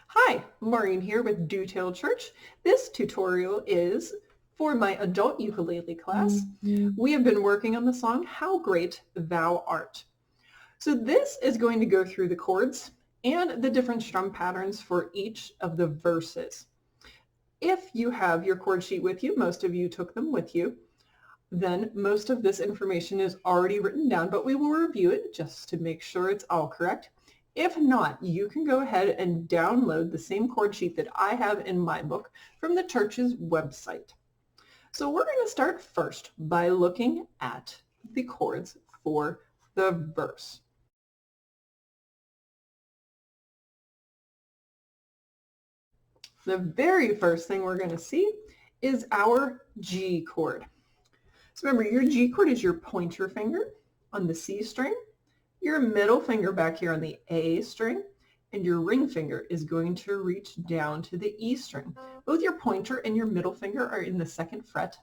Hi, Maureen here with Detail Church. This tutorial is for my adult ukulele class. We have been working on the song, How Great Thou Art. So this is going to go through the chords and the different strum patterns for each of the verses. If you have your chord sheet with you, most of you took them with you, then most of this information is already written down, but we will review it just to make sure it's all correct. If not, you can go ahead and download the same chord sheet that I have in my book from the church's website. So we're going to start first by looking at the chords for the verse. The very first thing we're going to see is our G chord. So remember, your G chord is your pointer finger on the C string, your middle finger back here on the A string, and your ring finger is going to reach down to the E string. Both your pointer and your middle finger are in the 2nd fret,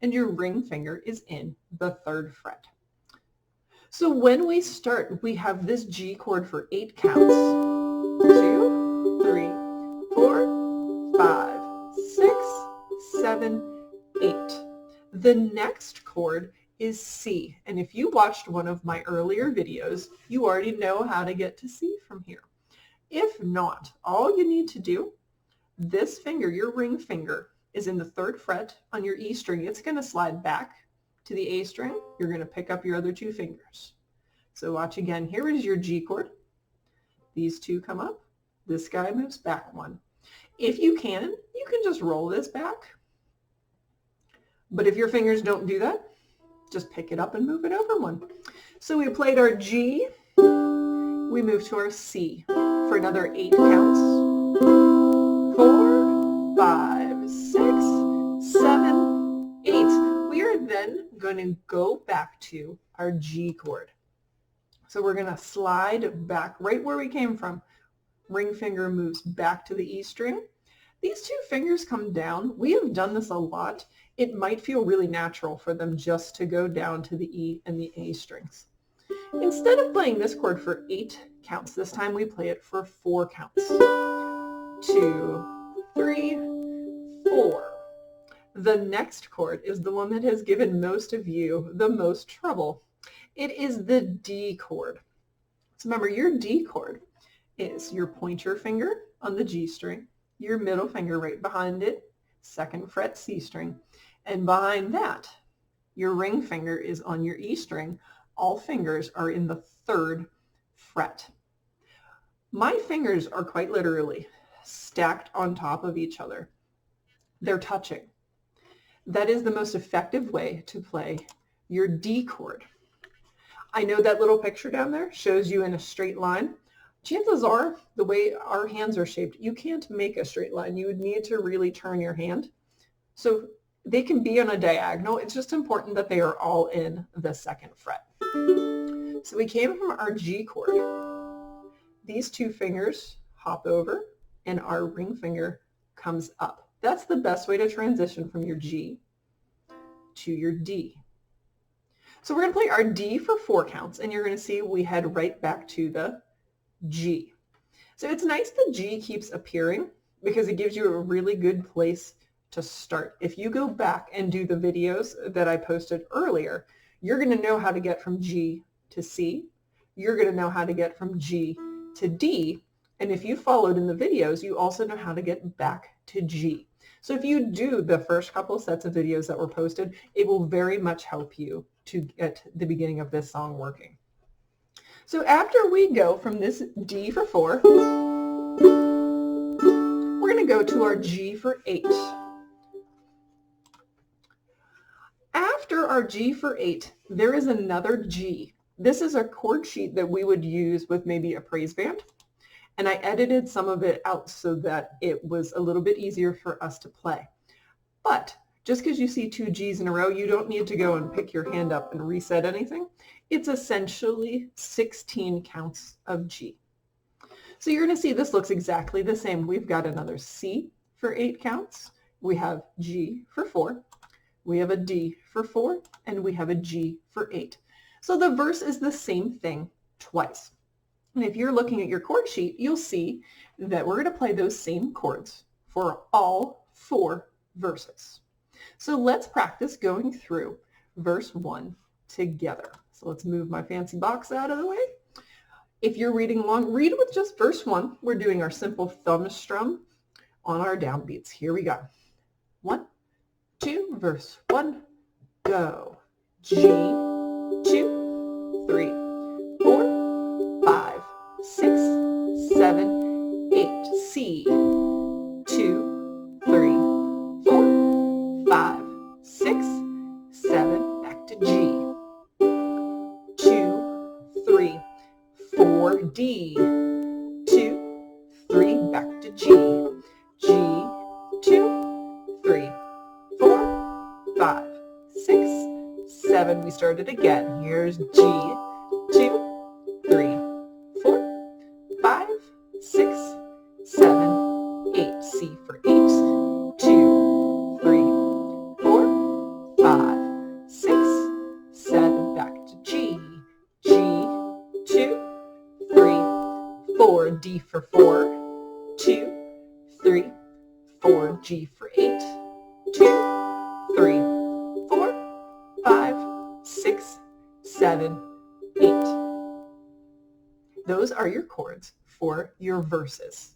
and your ring finger is in the 3rd fret. So when we start, we have this G chord for 8 counts. 2, 3, 4, 5, 6, 7, 8. The next chord is C, and if you watched one of my earlier videos, you already know how to get to C from here. If not, all you need to do, this finger, your ring finger, is in the 3rd fret on your E string. It's going to slide back to the A string. You're going to pick up your other 2 fingers. So watch again. Here is your G chord. These 2 come up. This guy moves back 1. If you can just roll this back. But if your fingers don't do that, just pick it up and move it over 1. So we played our G. We move to our C for another 8 counts. 4, 5, 6, 7, 8. We are then going to go back to our G chord. So we're going to slide back right where we came from. Ring finger moves back to the E string. These 2 fingers come down. We have done this a lot. It might feel really natural for them just to go down to the E and the A strings. Instead of playing this chord for 8 counts, this time we play it for 4 counts. 2, 3, 4. The next chord is the one that has given most of you the most trouble. It is the D chord. So remember, your D chord is your pointer finger on the G string, your middle finger right behind it, 2nd fret C string, and behind that, your ring finger is on your E string. All fingers are in the 3rd fret. My fingers are quite literally stacked on top of each other. They're touching. That is the most effective way to play your D chord. I know that little picture down there shows you in a straight line. Chances are, the way our hands are shaped, you can't make a straight line. You would need to really turn your hand. So they can be on a diagonal. It's just important that they are all in the 2nd fret. So we came from our G chord. These 2 fingers hop over and our ring finger comes up. That's the best way to transition from your G to your D. So we're going to play our D for 4 counts, and you're going to see we head right back to the G. So it's nice that G keeps appearing because it gives you a really good place to start. If you go back and do the videos that I posted earlier, you're going to know how to get from G to C. You're going to know how to get from G to D. And if you followed in the videos, you also know how to get back to G. So if you do the first couple sets of videos that were posted, it will very much help you to get the beginning of this song working. So after we go from this D for 4, we're going to go to our G for 8. After our G for 8, there is another G. This is a chord sheet that we would use with maybe a praise band. And I edited some of it out so that it was a little bit easier for us to play. But just because you see 2 G's in a row, you don't need to go and pick your hand up and reset anything. It's essentially 16 counts of G. So you're going to see this looks exactly the same. We've got another C for 8 counts. We have G for 4. We have a D for 4. And we have a G for 8. So the verse is the same thing twice. And if you're looking at your chord sheet, you'll see that we're going to play those same chords for all 4 verses. So let's practice going through verse 1 together. So let's move my fancy box out of the way. If you're reading along, read with just verse 1. We're doing our simple thumb strum on our downbeats. Here we go. 1, 2, verse 1, go. G, 2, 3, 4, 5, 6, 7, 8. C, 2, 3, 4, 5, 6, 7. Back to G. 2, 3, 4. D, 2, 3. Back to G. G, 2, 3, 4, 5, 6, 7. We start it again. Here's G, 2, 3, 4, 5, 6, 7, 8. C for 8. 2, 3, 4, 5, 6, 7. Back to G. G, 2, 3, 4. D for 4. 2, 3, 4. G for 8. 2, 3, 4, 5, 6, 7, 8. Those are your chords for your verses.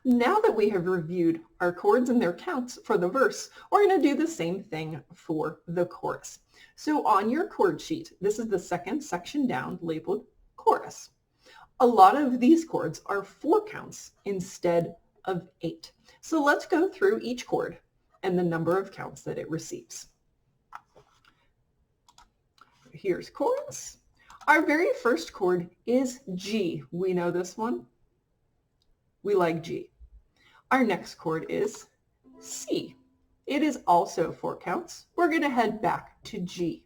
Now that we have reviewed our chords and their counts for the verse, we're going to do the same thing for the chorus. So on your chord sheet, this is the second section down labeled chorus. A lot of these chords are 4 counts instead of 8. So let's go through each chord and the number of counts that it receives. Here's chorus. Our very first chord is G. We know this one. We like G. Our next chord is C. It is also 4 counts. We're going to head back to G.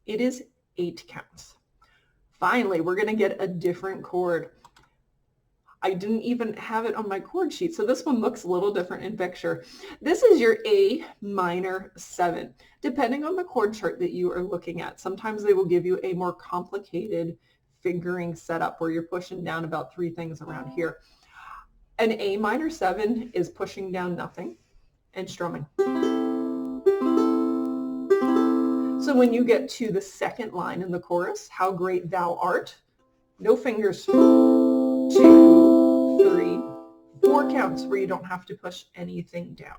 It is 8 counts. Finally, we're going to get a different chord. I didn't even have it on my chord sheet, so this one looks a little different in picture. This is your A minor 7. Depending on the chord chart that you are looking at, sometimes they will give you a more complicated fingering setup where you're pushing down about 3 things around here. An A minor 7 is pushing down nothing and strumming. So when you get to the second line in the chorus, how great thou art, no fingers. 2, 3, 4 counts where you don't have to push anything down.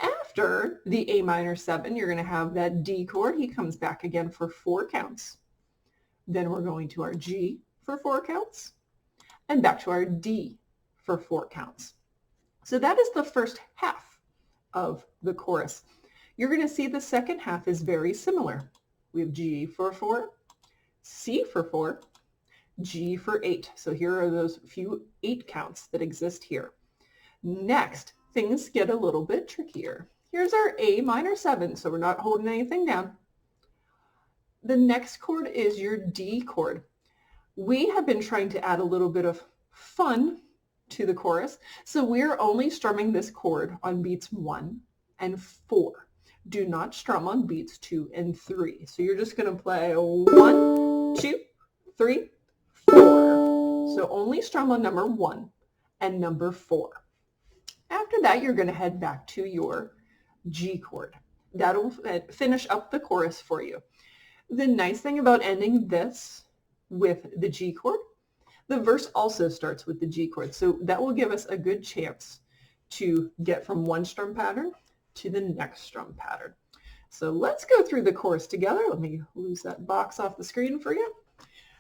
After the A minor 7, you're going to have that D chord. He comes back again for 4 counts. Then we're going to our G for 4 counts and back to our D for 4 counts. So that is the first half of the chorus. You're going to see the second half is very similar. We have G for 4, C for 4, G for 8. So here are those few 8 counts that exist here. Next, things get a little bit trickier. Here's our A minor 7, so we're not holding anything down. The next chord is your D chord. We have been trying to add a little bit of fun to the chorus, so we're only strumming this chord on beats 1 and 4. Do not strum on beats 2 and 3. So you're just going to play 1, 2, 3, 4. So only strum on number 1 and number 4. After that, you're going to head back to your G chord. That'll finish up the chorus for you. The nice thing about ending this with the G chord, the verse also starts with the G chord. So that will give us a good chance to get from one strum pattern to the next strum pattern. So let's go through the chorus together. Let me lose that box off the screen for you.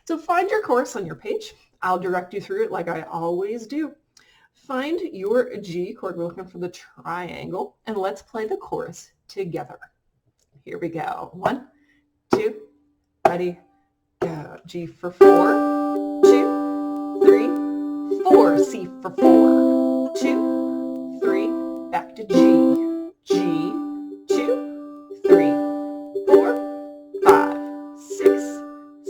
So find your chorus on your page. I'll direct you through it like I always do. Find your G chord. We're looking for the triangle, and let's play the chorus together. Here we go. 1, 2, ready, go. G for 4, 2, 3, 4. C for 4, 2, 3. Back to G. G, 2, 3, 4, 5, 6,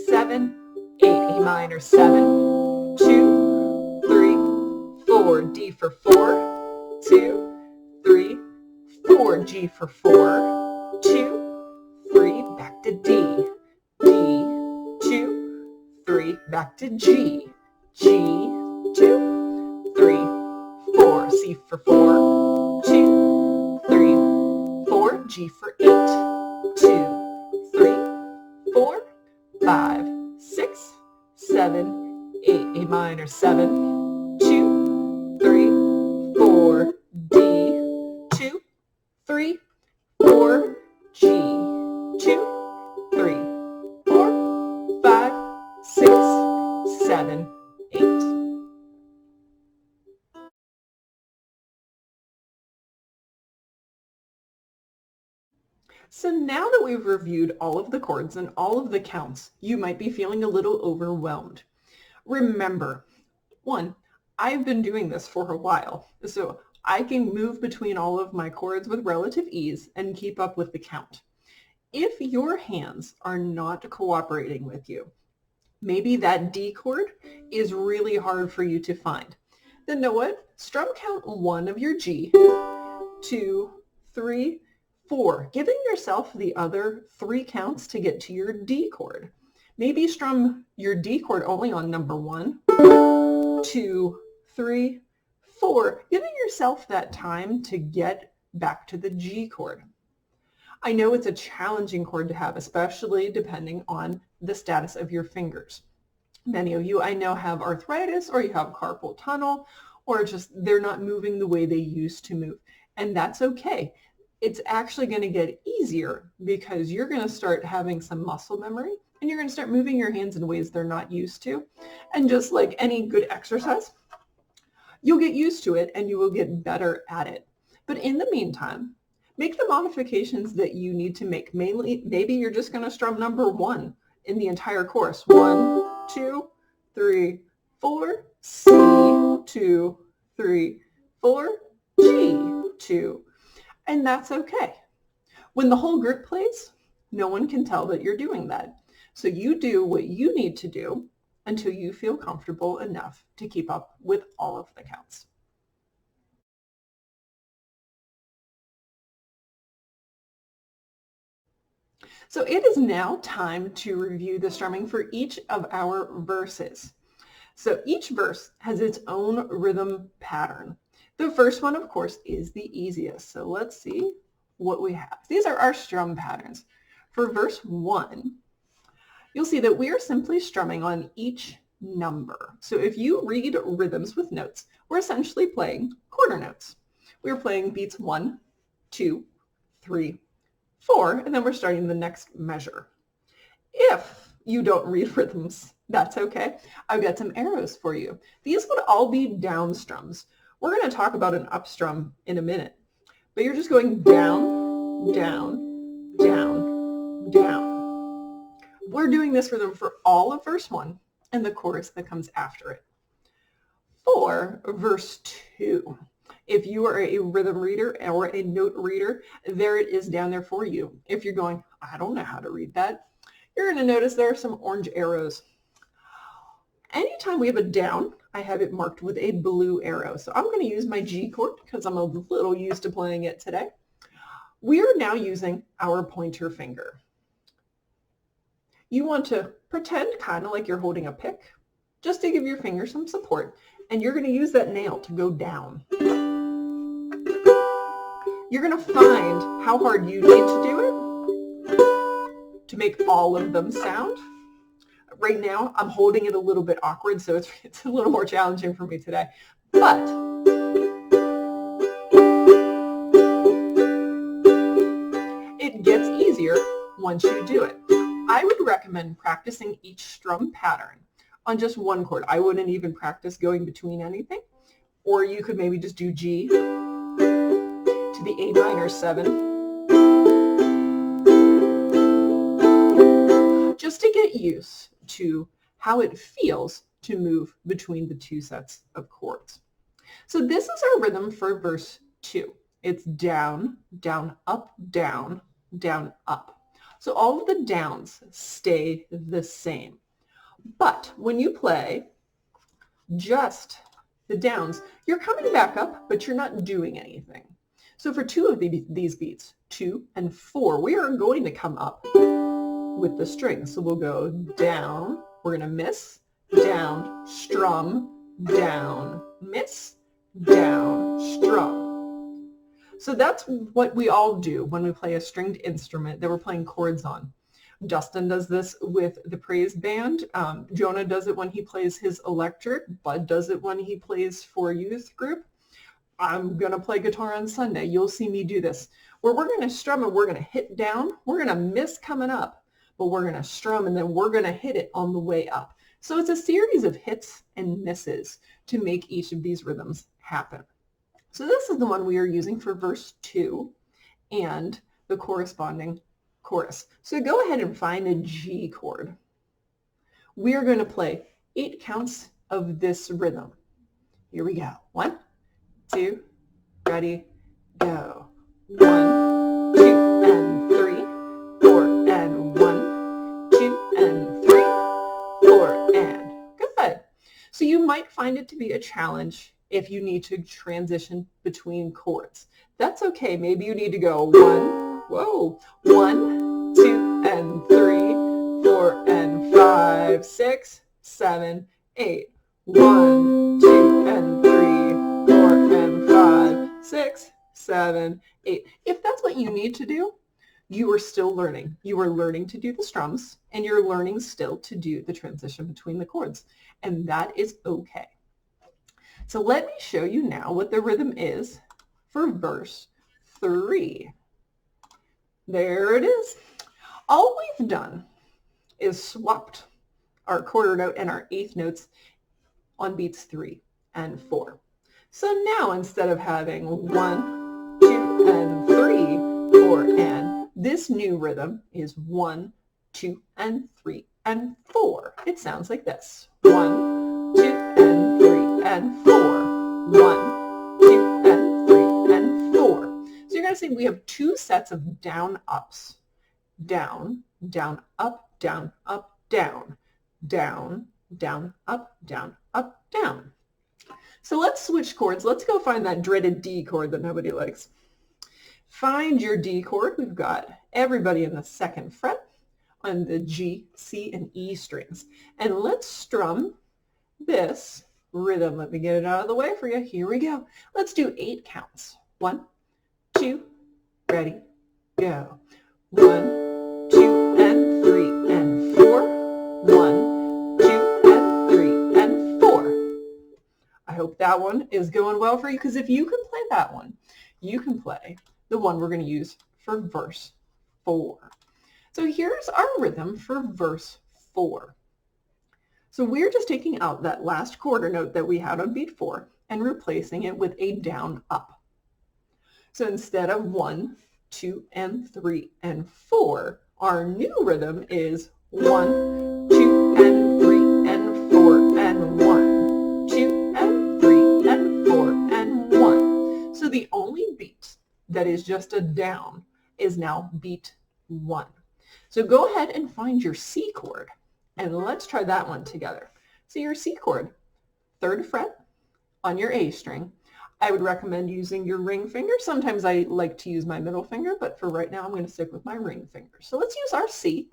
7, 8. A minor 7, 2, 3, 4. D for 4, 2, 3, 4. G for 4, 2, back to G, G, 2, 3, 4, C for 4, 2, 3, 4, G for 8, 2, 3, 4, 5, 6, 7, 8, A minor 7, 2, 3, 4, D, 2, 3, 4, G, 2, 3, 4, 5, 6, 7, 8. So now that we've reviewed all of the chords and all of the counts, you might be feeling a little overwhelmed. Remember, one, I've been doing this for a while, so I can move between all of my chords with relative ease and keep up with the count. If your hands are not cooperating with you, maybe that D chord is really hard for you to find, then know what? Strum count 1 of your G, 2, 3, 4, giving yourself the other 3 counts to get to your D chord. Maybe strum your D chord only on number 1, 2, 3, 4, giving yourself that time to get back to the G chord. I know it's a challenging chord to have, especially depending on the status of your fingers. Many of you I know have arthritis, or you have carpal tunnel, or just they're not moving the way they used to move. And that's okay. It's actually going to get easier because you're going to start having some muscle memory and you're going to start moving your hands in ways they're not used to. And just like any good exercise, you'll get used to it and you will get better at it. But in the meantime, make the modifications that you need to make. Mainly, maybe you're just going to strum number 1 in the entire course. 1, 2, 3, 4, C, 2, 3, 4, G, 2. And that's okay. When the whole group plays, no one can tell that you're doing that. So you do what you need to do until you feel comfortable enough to keep up with all of the counts. So it is now time to review the strumming for each of our verses. So each verse has its own rhythm pattern. The first one, of course, is the easiest. So let's see what we have. These are our strum patterns. For verse 1, you'll see that we are simply strumming on each number. So if you read rhythms with notes, we're essentially playing quarter notes. We're playing beats 1, 2, 3, 4, and then we're starting the next measure. If you don't read rhythms, that's okay. I've got some arrows for you. These would all be down strums. We're going to talk about an up strum in a minute, but you're just going down, down, down, down. We're doing this rhythm for all of verse 1 and the chorus that comes after it. For verse 2, if you are a rhythm reader or a note reader, there it is down there for you. If you're going, I don't know how to read that, you're going to notice there are some orange arrows. Anytime we have a down, I have it marked with a blue arrow. So I'm going to use my G chord because I'm a little used to playing it today. We are now using our pointer finger. You want to pretend kind of like you're holding a pick, just to give your finger some support, and you're going to use that nail to go down. You're going to find how hard you need to do it to make all of them sound. Right now, I'm holding it a little bit awkward, so it's a little more challenging for me today. But it gets easier once you do it. I would recommend practicing each strum pattern on just one chord. I wouldn't even practice going between anything. Or you could maybe just do G to the A minor 7. Just to get used to how it feels to move between the two sets of chords. So this is our rhythm for verse 2. It's down, down, up, down, down, up. So all of the downs stay the same. But when you play just the downs, you're coming back up, but you're not doing anything. So for 2 of these beats, 2 and 4, we are going to come up with the strings. So we'll go down, we're going to miss, down, strum, down, miss, down, strum. So that's what we all do when we play a stringed instrument that we're playing chords on. Dustin does this with the praise band. Jonah does it when he plays his electric. Bud does it when he plays for youth group. I'm going to play guitar on Sunday. You'll see me do this, where we're going to strum and we're going to hit down. We're going to miss coming up, but we're going to strum and then we're going to hit it on the way up. So it's a series of hits and misses to make each of these rhythms happen. So this is the one we are using for verse 2 and the corresponding chorus. So go ahead and find a G chord. We are going to play 8 counts of this rhythm. Here we go. 1, 2, ready, go. 1, 2, and 3, 4, and 1, 2, and 3, 4, and good. So you might find it to be a challenge if you need to transition between chords. That's okay. Maybe you need to go 1, 2, and 3, 4, and 5, 6, 7, 8. 1, 2, and 3, 4, and 5, 6, 7, 8. If that's what you need to do, you are still learning. You are learning to do the strums, and you're learning still to do the transition between the chords, and that is okay. So let me show you now what the rhythm is for verse 3. There it is. All we've done is swapped our quarter note and our eighth notes on beats 3 and 4. So now instead of having 1, 2, and 3, 4, and this new rhythm is 1, 2, and 3, and 4. It sounds like this. 1, 2, and 3, and 4. 1, 2, and 3, and 4. So you're going to see we have 2 sets of down ups. Down, down, up, down, up, down. Down, down, up, down, up, down. So let's switch chords. Let's go find that dreaded D chord that nobody likes. Find your D chord. We've got everybody in the 2nd fret on the G, C, and E strings. And let's strum this rhythm. Let me get it out of the way for you. Here we go. Let's do 8 counts. 1, 2, ready, go. 1, 2, and 3, and 4. 1, 2, and 3, and 4. I hope that one is going well for you, because if you can play that one, you can play the one we're going to use for verse 4. So here's our rhythm for verse 4. So we're just taking out that last quarter note that we had on beat 4 and replacing it with a down up. So instead of 1, 2, and 3, and 4, our new rhythm is 1, 2, and 3, and 4, and 1, 2, and 3, and 4, and 1. So the only beat that is just a down is now beat 1. So go ahead and find your C chord, and let's try that one together. So your C chord, 3rd fret on your A string. I would recommend using your ring finger. Sometimes I like to use my middle finger, but for right now I'm going to stick with my ring finger. So let's use our C,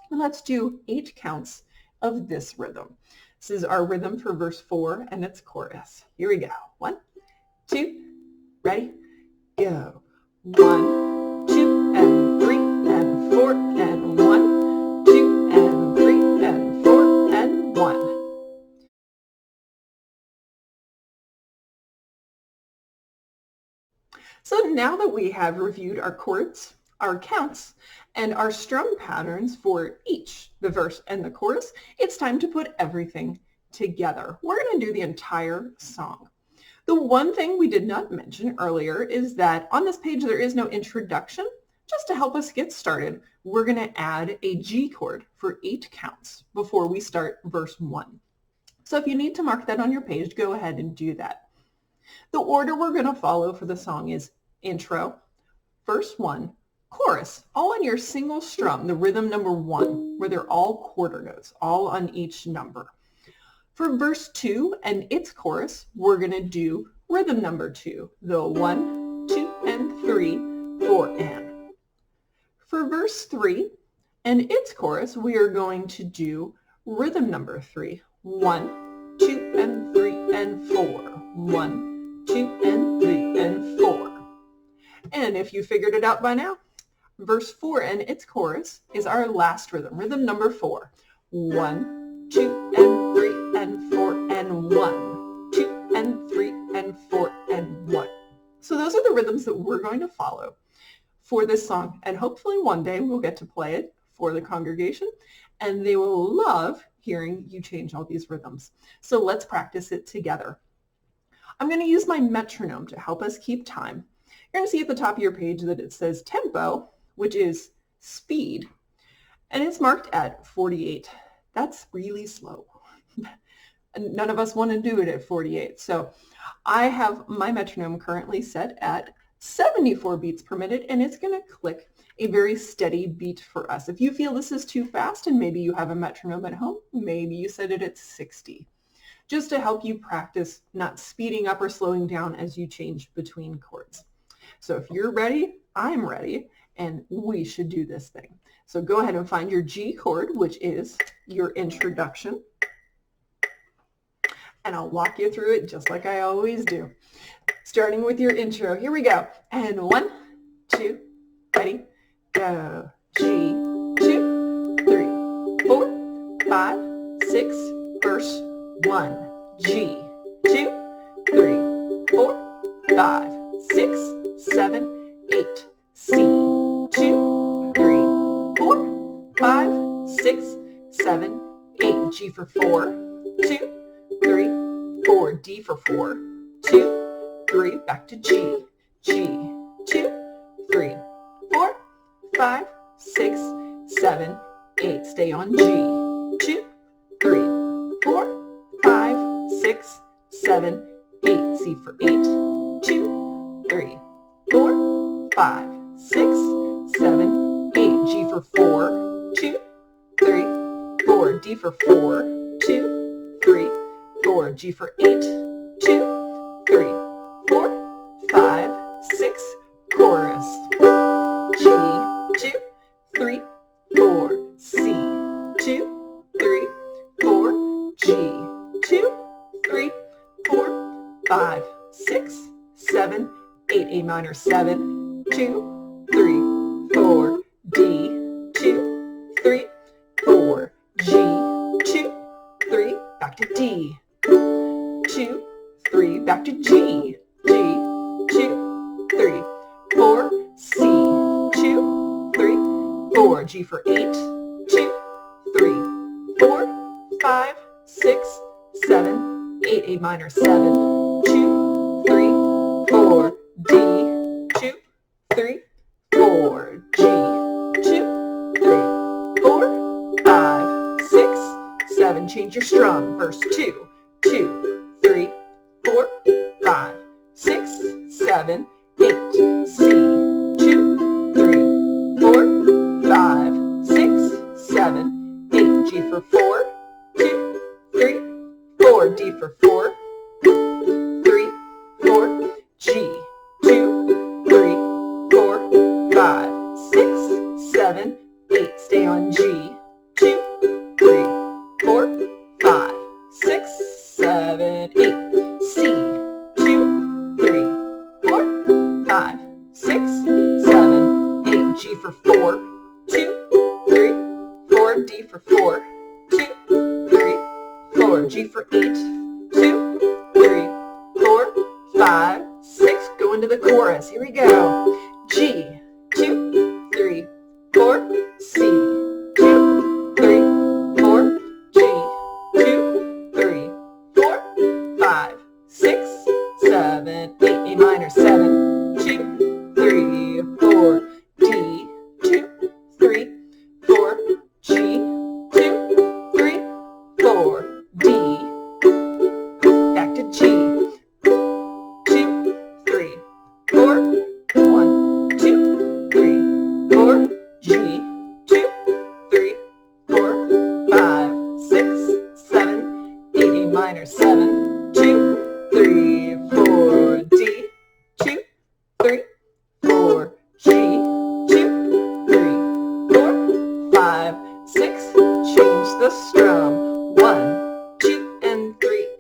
and let's do 8 counts of this rhythm. This is our rhythm for verse 4 and its chorus. Here we go. 1, 2, ready, go. 1, 2, and 3, and 4, and 1, 2, and 3, and 4, and 1. So now that we have reviewed our chords, our counts, and our strum patterns for each, the verse and the chorus, it's time to put everything together. We're going to do the entire song. The one thing we did not mention earlier is that on this page there is no introduction. Just to help us get started, we're going to add a G chord for 8 counts before we start verse 1. So if you need to mark that on your page, go ahead and do that. The order we're going to follow for the song is intro, verse 1, chorus, all on your single strum, the rhythm number 1, where they're all quarter notes, all on each number. For verse 2 and its chorus, we're going to do rhythm number 2, the 1, 2, and 3, 4, and. For verse 3 and its chorus, we are going to do rhythm number 3, 1, 2, and 3, and 4. 1, 2, and 3, and 4. And if you figured it out by now, verse 4 and its chorus is our last rhythm, rhythm number 4. 1, 2, and 3, and 4, and 1, 2, and 3, and 4, and 1. So those are the rhythms that we're going to follow for this song, and hopefully one day we'll get to play it for the congregation, and they will love hearing you change all these rhythms. So let's practice it together. I'm going to use my metronome to help us keep time. You're going to see at the top of your page that it says tempo, which is speed, and it's marked at 48. That's really slow. None of us want to do it at 48. So I have my metronome currently set at 74 beats per minute, and it's going to click a very steady beat for us. If you feel this is too fast and maybe you have a metronome at home, maybe you set it at 60, just to help you practice not speeding up or slowing down as you change between chords. So if you're ready, I'm ready, and we should do this thing. So go ahead and find your G chord, which is your introduction, and I'll walk you through it just like I always do. Starting with your intro. Here we go. And 1, 2, ready, go. G, 2, 3, 4, 5, 6, verse 1. G, 2, 3, 4, 5, 6, 7, 8. C, 2, 3, 4, 5, 6, 7, 8. G for 4, 2, 3, 4. D for 4, 2, 3. Back to G. G, 2, 3, 4, 5, 6, 7, 8. Stay on G. 2, 3, 4, 5, 6, 7, 8. C for 8. 2, 3, 4, 5, 6, 7, 8. G for 4, 2, 3, 4. D for 4, 2, 3, 4. G for 8, 2, 3, 4, 5, 6. Chorus. G, 2, 3, 4. C, 2, 3, 4. G, 2, 3, 4, 5, 6, 7, 8. A minor 7, 2, 3, 4. D, 2, 3, 4. G, 2, 3. Back to D. 2, 3. Back to G. G, 2, 3, 4. C, 2, 3, 4. G for 8. 2, 3, 4, 5, 6, 7, 8. A minor 7, 2, 3, 4. D, 2, 3, 4. G, 2, 3, 4, 5, 6, 7. Change your strum. Verse 2, 2, 3, 4, 5, 6, 7, 8. C, 2, 3, 4, 5, 6, 7, 8. G for 4, 2, 3, 4. D for 4, 3, 4. G, 2, 3, 4, 5, 6, 7, 8. Stay on G. 2, 3, 4, 5, 6, 7, 8. C, 2, 3, 4, 5, 6, 7, 8. G for 4, 2, 3, 4. D for 4, 2, 3, 4. G for 8, 2, 3, 4, 5, 6. Go into the chorus. Here we go. G, 2, 3, 4. C, 2, 3, 4. G, 2, 3, 4, 5, 6, 7, 8. A minor 7, 2, 3, 4. D, 2, 3, 4. G, 2, 3, 4. D. Back to G. 2, 3, 4. 1, 2, 3, 4. G, 2, 3, 4, 5, 6, 7, 8. A minor 7, 2, 3, 4. D, 2, 3, 4. G, 2, 3, 4, 5, 6. Change the strum. 1, 2,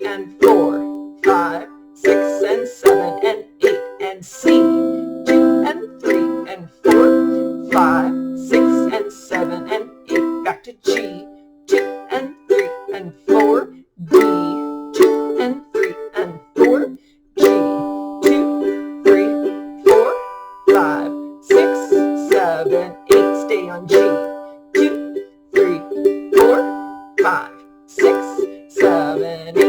and 4, 5, 6 and 7 and 8 and C, 2 and 3 and 4, 5, 6 and 7 and 8, back to G, 2 and 3 and 4, D, 2 and 3 and 4, G, 2, 3, 4, 5, 6, 7, 8, stay on G, 2, 3, 4, 5, 6, 7, 8,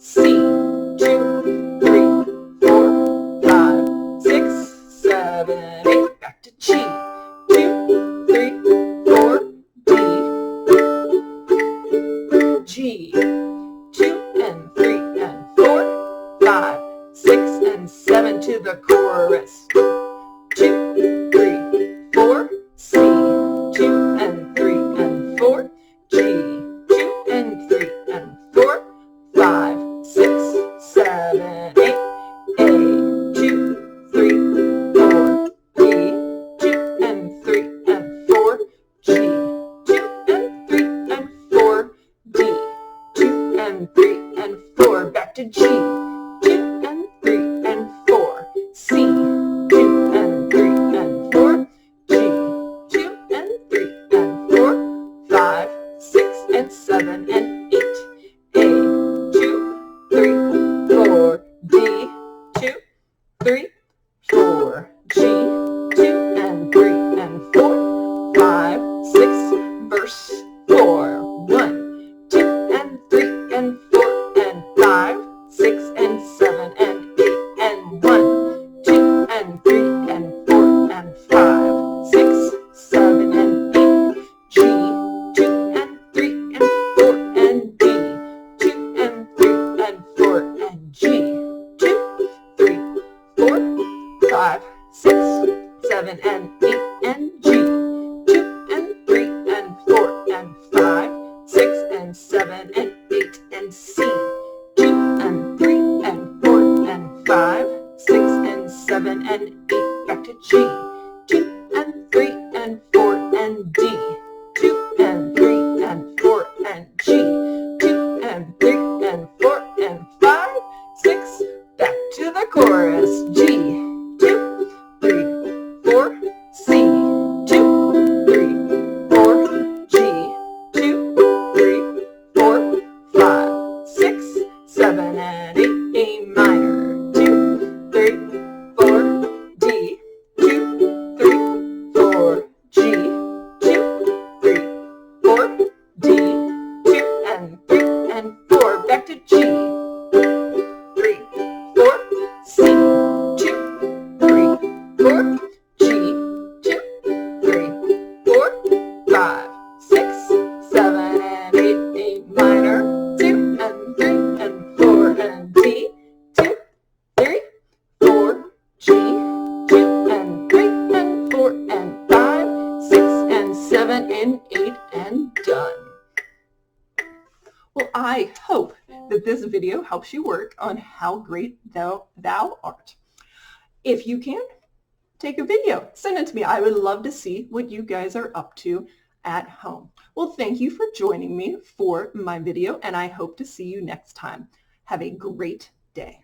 C, 2, 3, 4, 5, 6, 7, 8, back to G, 2, 3, 4, D, G, 2 and 3 and 4, 5, 6 and 7 to the chorus, 2, 3, 4, C, 2 and 3 and 4, G, 2 and 3 and 4, 5, 6, 7, 8, A, 2, 3, 4, B, 2 and 3 and 4, G, 2 and 3 and 4, D, 2 and 3 and 4, back to G, 2 and 3 and 4, C, 2 and 3 and 4, G, 2 and 3 and 4, 5, 6 and 7 and 8, A, 2, 3, 4, D, 2, 3, 4, G, 2 and 3 and 4, 5, 6, verse 4, 1, 2 and 3 and 4 and 5, 6 and 7 and 8 and 1, 2 and 3 and 4 and 5, 6, 7 and 8, G, 2 and 3 and 4 and D, 2 and 3 and 4 and G, 2, 3, 4, 5, 6, 7 and 8 and G, 2 and 3 and 4 and 5, 6 and 7 and 8 and C, 2 and 3 and 4 and 5, 6 and 7 and 8, back to G, 2 and 3 and 4 and D, 2 and 3 and 4 and G, 2 and 3 and 4 and 5, 6, back to the chorus, G, 2, 3, 4, C, 2, 3, 4, G, 2, 3, 4, 5, 6, 7 and 8, A minor, 2, 3, 4, D, 2, 3, 4, G, 2, 3, 4, D, 2 and 3 and 4, back to G, 3, 4, C, 2, 3, 4, G, 2, 3, 4, 5, 6, 7 and 8, A minor, 2 and 3 and 4 and D, 2, 3, 4, G, 2 and 3 and 4 and 5, 6 and 7 and 8 and done. Well, I hope that this video helps you work on how great thou art. If you can, take a video, send it to me. I would love to see what you guys are up to at home. Well, thank you for joining me for my video, and I hope to see you next time. Have a great day.